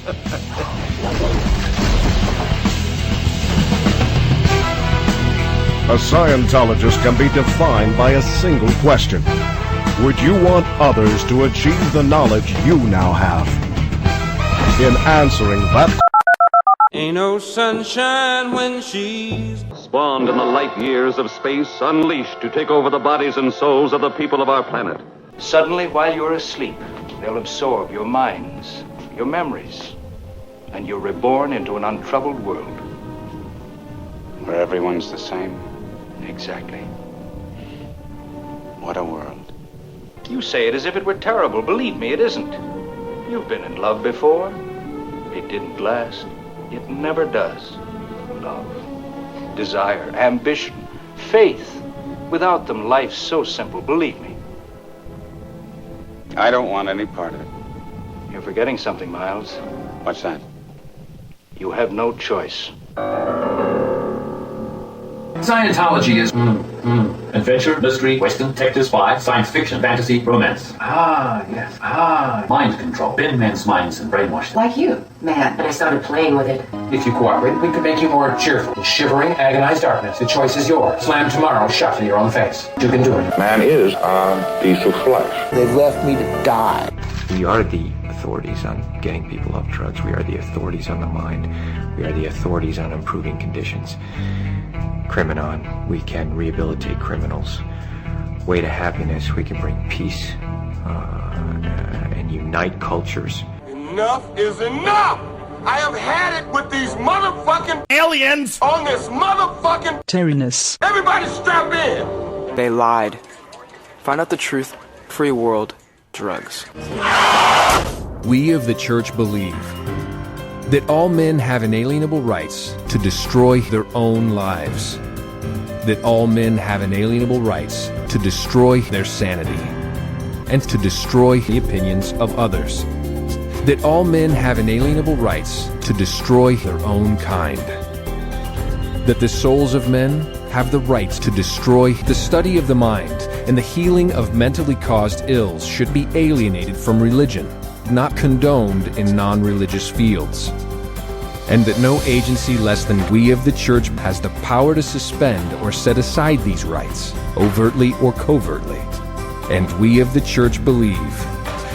A Scientologist can be defined by a single question. Would you want others to achieve the knowledge you now have? In answering that, ain't no sunshine when she's spawned in the light years of space, unleashed to take over the bodies and souls of the people of our planet. Suddenly, while you're asleep, they'll absorb your minds, your memories, and you're reborn into an untroubled world. Where everyone's the same? Exactly. What a world. You say it as if it were terrible. Believe me, it isn't. You've been in love before. It didn't last. It never does. Love, desire, ambition, faith. Without them, life's so simple, believe me. I don't want any part of it. You're forgetting something, Miles. What's that? You have no choice. Scientology is adventure, mystery, western, detective, spy, science fiction, fantasy, romance. Ah, yes. Mind control. Bend men's minds and brainwash them. Like you, man. And I started playing with it. If you cooperate, we could make you more cheerful. In shivering, agonized darkness. The choice is yours. Slam tomorrow, shut in your own face. You can do it. Man is a piece of flesh. They've left me to die. We are the authorities on getting people off drugs. We are the authorities on the mind. We are the authorities on improving conditions. Criminon, we can rehabilitate criminals. Way to happiness, we can bring peace and unite cultures. Enough is enough! I have had it with these motherfucking aliens on this motherfucking Terriness. Everybody strap in! They lied. Find out the truth. Free world. Drugs. We of the Church believe that all men have inalienable rights to destroy their own lives. That all men have inalienable rights to destroy their sanity and to destroy the opinions of others. That all men have inalienable rights to destroy their own kind. That the souls of men have the right to destroy the study of the mind, and the healing of mentally caused ills should be alienated from religion, not condoned in non-religious fields. And that no agency less than we of the Church has the power to suspend or set aside these rights, overtly or covertly. And we of the Church believe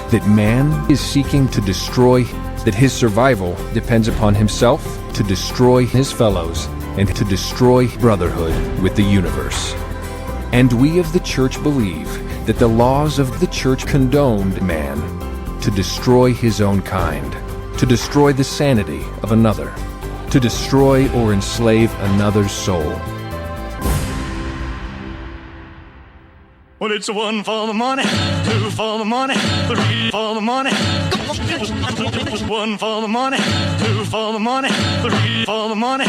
that man is seeking to destroy, that his survival depends upon himself, to destroy his fellows, and to destroy brotherhood with the universe. And we of the Church believe that the laws of the Church condoned man to destroy his own kind, to destroy the sanity of another, to destroy or enslave another's soul. Well, it's 1 for the money, 2 for the money, 3 for the money. 1 for the money, 2 for the money, 3 for the money.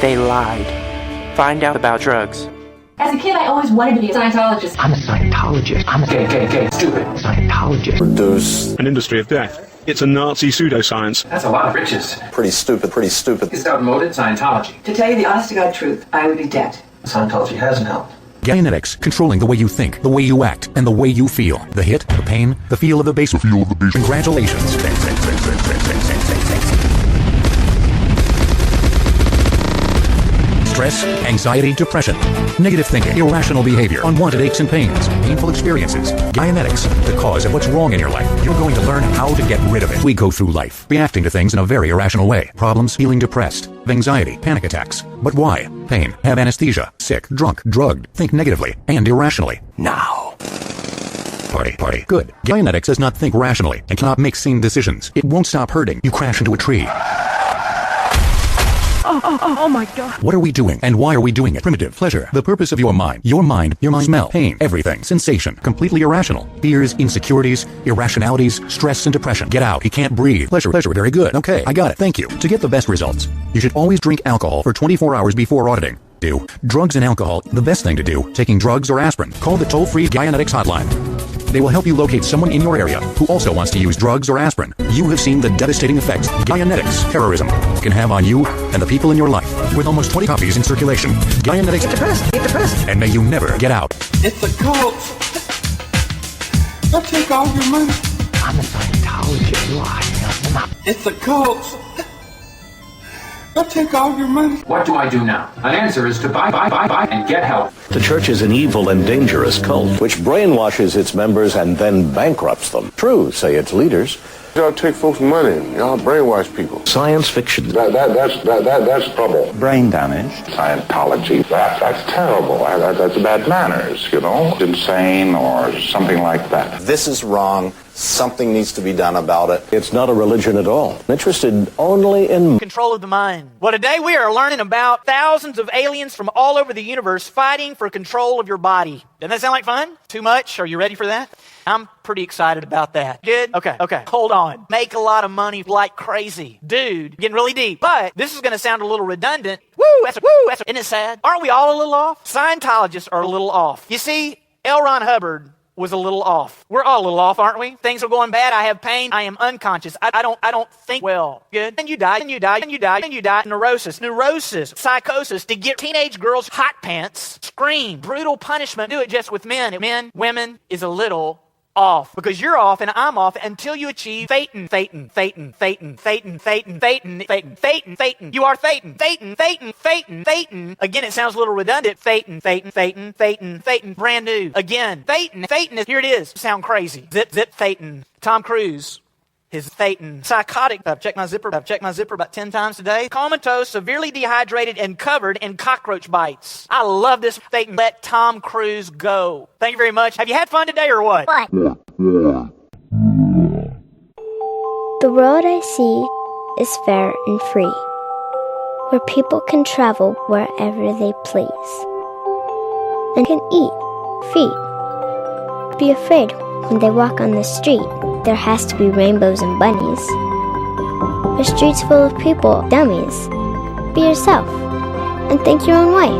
They lied. Find out about drugs. As a kid, I always wanted to be a Scientologist. I'm a Scientologist. I'm a gay, stupid Scientologist. Produce an industry of death. It's a Nazi pseudoscience. That's a lot of riches. Pretty stupid. It's outmoded Scientology. To tell you the honest-to-God truth, I would be dead. Scientology hasn't helped. Genetics, controlling the way you think, the way you act, and the way you feel. The hit, the pain, the feel of the bass. Congratulations. Stress, anxiety, depression, negative thinking, irrational behavior, unwanted aches and pains, painful experiences. Genetics, the cause of what's wrong in your life. You're going to learn how to get rid of it. We go through life, reacting to things in a very irrational way. Problems, feeling depressed, anxiety, panic attacks. But why? Pain, have anesthesia, sick, drunk, drugged, think negatively, and irrationally. Now. Party. Good. Genetics does not think rationally and cannot make sane decisions. It won't stop hurting. You crash into a tree. Oh my God. What are we doing, and why are we doing it? Primitive pleasure. The purpose of your mind, smell, pain, everything, sensation, completely irrational. Fears, insecurities, irrationalities, stress, and depression. Get out. He can't breathe. Pleasure, very good. Okay, I got it. Thank you. To get the best results, you should always drink alcohol for 24 hours before auditing. Drugs and alcohol, the best thing to do. Taking drugs or aspirin. Call the toll-free Genetics hotline. They will help you locate someone in your area who also wants to use drugs or aspirin. You have seen the devastating effects Genetics, terrorism, can have on you and the people in your life. With almost 20 copies in circulation. Genetics, get depressed, and may you never get out. It's a cult. They'll take all your money. Scientology is a lie. It's a cult. I'll take all your money. What do I do now? An answer is to buy, and get help. The church is an evil and dangerous cult which brainwashes its members and then bankrupts them. True, say its leaders. Y'all take folks' money. Y'all brainwash people. Science fiction. That's trouble. Brain damage. Scientology. That's terrible. That's bad manners, you know. Insane or something like that. This is wrong. Something needs to be done about it. It's not a religion at all. Interested only in control of the mind. Well, today we are learning about thousands of aliens from all over the universe fighting for control of your body. Doesn't that sound like fun? Too much? Are you ready for that? I'm pretty excited about that. Good? Okay. Hold on. Make a lot of money like crazy. Dude, getting really deep. But this is going to sound a little redundant. Isn't it sad? Aren't we all a little off? Scientologists are a little off. You see, L. Ron Hubbard was a little off. We're all a little off, aren't we? Things are going bad. I have pain. I am unconscious. I don't think well. Good. And you die. Neurosis. Psychosis. To get teenage girls' hot pants. Scream. Brutal punishment. Do it just with men. Men, women is a little off. Because you're off and I'm off until you achieve Phaeton. You are Phaeton. Again, it sounds a little redundant. Phaeton. Brand new. Again, Phaeton is, here it is. Sound crazy. Zip, Phaeton. Tom Cruise. His Phaeton. Psychotic. I've checked my zipper about 10 times today. Comatose, severely dehydrated, and covered in cockroach bites. I love this Phaeton. Let Tom Cruise go. Thank you very much. Have you had fun today or what? The road I see is fair and free, where people can travel wherever they please, and can eat, feed, be afraid when they walk on the street. There has to be rainbows and bunnies. A street's full of people, dummies. Be yourself, and think your own way.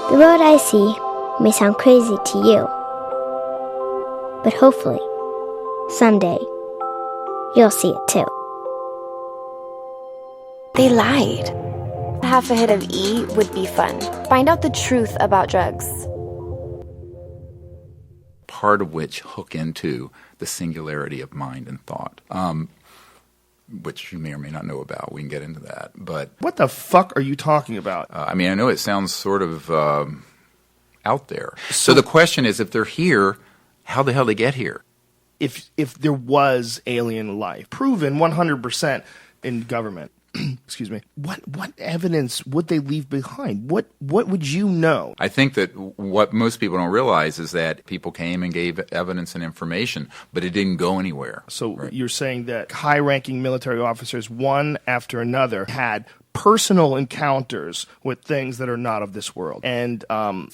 The road I see may sound crazy to you, but hopefully, someday, you'll see it too. They lied. Half a hit of E would be fun. Find out the truth about drugs. Part of which hook into the singularity of mind and thought, which you may or may not know about. We can get into that. But what the fuck are you talking about? I mean, I know it sounds sort of out there. So the question is, if they're here, how the hell they get here? If there was alien life, proven 100% in government, excuse me, what evidence would they leave behind? What would you know? I think that what most people don't realize is that people came and gave evidence and information, but it didn't go anywhere. So You're saying that high-ranking military officers, one after another, had personal encounters with things that are not of this world. And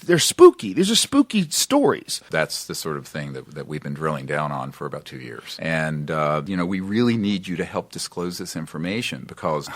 they're spooky. These are spooky stories. That's the sort of thing that we've been drilling down on for about 2 years. And, we really need you to help disclose this information because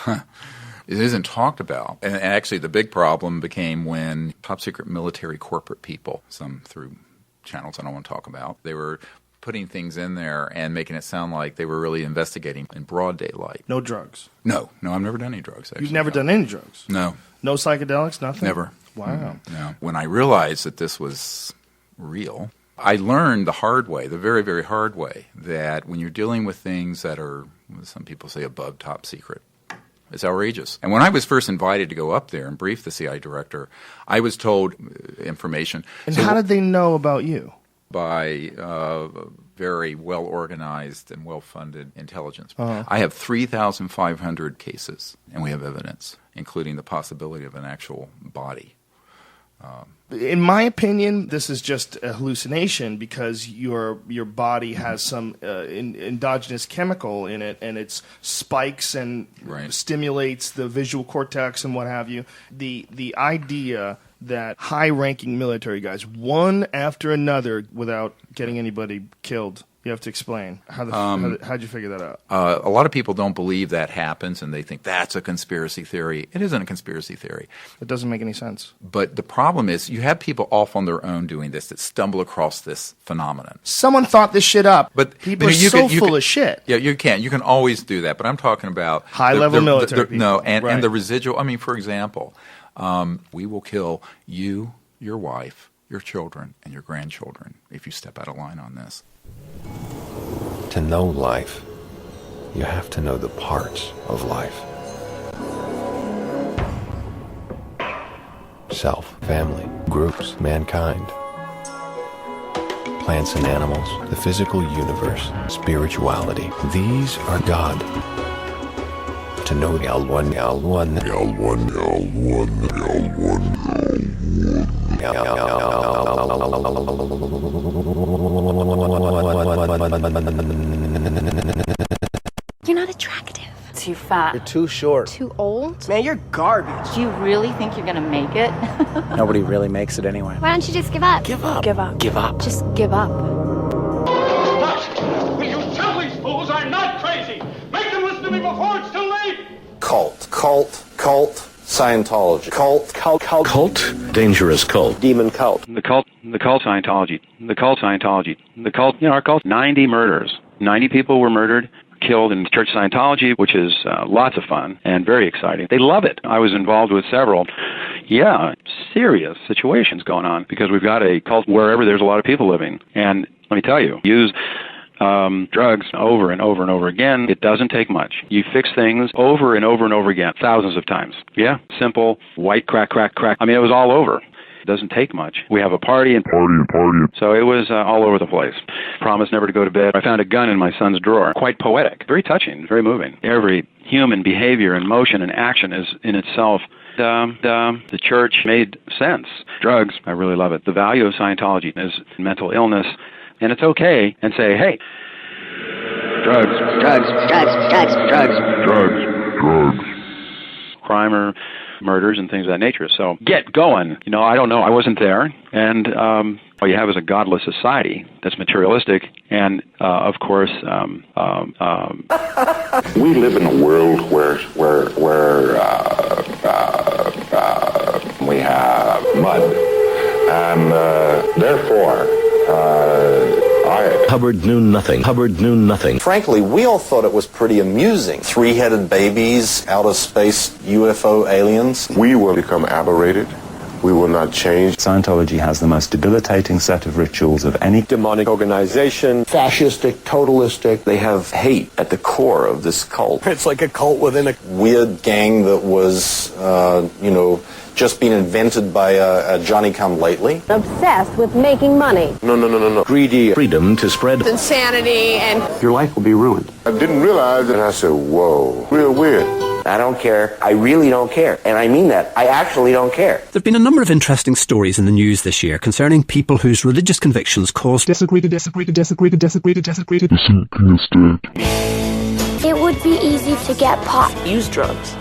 it isn't talked about. And actually the big problem became when top-secret military corporate people, some through channels I don't want to talk about, they were putting things in there and making it sound like they were really investigating in broad daylight. No drugs? No, I've never done any drugs, actually. You've never done any drugs? No. No psychedelics, nothing? Never. Wow. No. When I realized that this was real, I learned the hard way, the very, very hard way, that when you're dealing with things that are, some people say, above top secret, it's outrageous. And when I was first invited to go up there and brief the CIA director, I was told information. And how did they know about you? By very well-organized and well-funded intelligence. Uh-huh. I have 3,500 cases, and we have evidence, including the possibility of an actual body. In my opinion, this is just a hallucination because your body has some endogenous chemical in it, and it spikes and stimulates the visual cortex and what have you. The idea that high-ranking military guys, one after another, without getting anybody killed. You have to explain. How'd you figure that out? A lot of people don't believe that happens, and they think that's a conspiracy theory. It isn't a conspiracy theory. It doesn't make any sense. But the problem is you have people off on their own doing this that stumble across this phenomenon. Someone thought this shit up. But people are full of shit. Yeah, you can. You can always do that. But I'm talking about high-level military people. No, and the residual. I mean, for example, we will kill you, your wife, your children, and your grandchildren if you step out of line on this. To know life, you have to know the parts of life. Self, family, groups, mankind, plants and animals, the physical universe, spirituality. These are God. To know the L1, L1, L1, L1, L1, You're not attractive. Too fat. You're too short. Too old. Man, you're garbage. Do you really think you're gonna make it? Nobody really makes it anyway. Why don't you just give up? Give up. Give up. Give up. Just give up. What? Will you tell these fools I'm not crazy? Make them listen to me before it's too late! Cult. Scientology. Cult. Dangerous cult. Demon cult. The cult Scientology. Our cult, 90 murders. 90 people were murdered, killed in Church Scientology, which is lots of fun and very exciting. They love it. I was involved with several, serious situations going on because we've got a cult wherever there's a lot of people living. And let me tell you, use drugs over and over and over again. It doesn't take much. You fix things over and over and over again, thousands of times. Yeah, simple, white crack. I mean, it was all over. It doesn't take much. We have a party. So it was all over the place. Promised never to go to bed. I found a gun in my son's drawer. Quite poetic. Very touching. Very moving. Every human behavior and motion and action is in itself. The church made sense. Drugs, I really love it. The value of Scientology is mental illness. And it's okay and say, hey, drugs. Crime or murders and things of that nature. So get going. I don't know. I wasn't there. And all you have is a godless society that's materialistic. And, of course, we live in a world where we have mud. And therefore, Hubbard knew nothing. Frankly, we all thought it was pretty amusing. Three-headed babies, outer space, UFO aliens. We will become aberrated. We will not change. Scientology has the most debilitating set of rituals of any demonic organization. Fascistic, totalistic. They have hate at the core of this cult. It's like a cult within a weird gang that was, just been invented by a Johnny-come-lately. Obsessed with making money. No. Greedy freedom to spread insanity and... Your life will be ruined. I didn't realize it. I said, whoa, real weird. I don't care. I really don't care. And I mean that. I actually don't care. There have been a number of interesting stories in the news this year concerning people whose religious convictions caused It would be easy to get pot. Use drugs.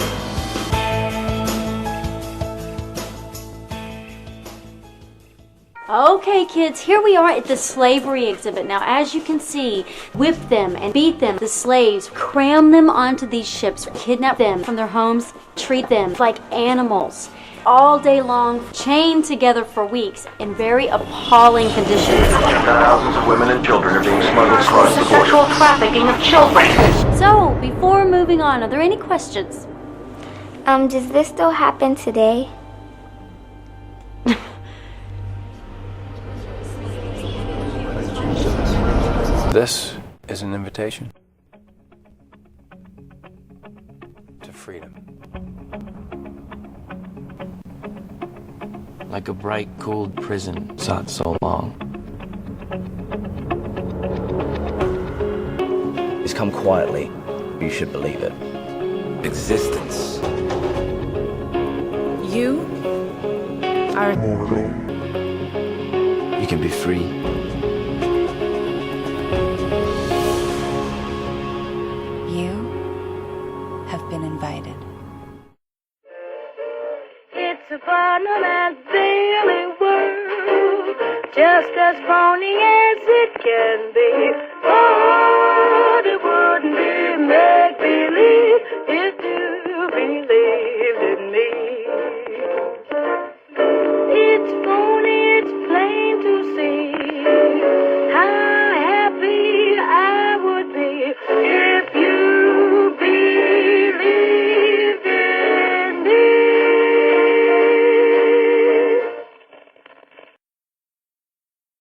Okay, kids, here we are at the slavery exhibit. Now, as you can see, whip them and beat them. The slaves cram them onto these ships, kidnap them from their homes, treat them like animals. All day long, chained together for weeks in very appalling conditions. Thousands of women and children are being smuggled across the border. Sexual trafficking of children. So, before moving on, are there any questions? Does this still happen today? This is an invitation to freedom. Like a bright, cold prison sought so long. It's come quietly. You should believe it. Existence. You are mortal. You can be free. been invited. It's a bottom and daily world, just as phony as it can be. Oh.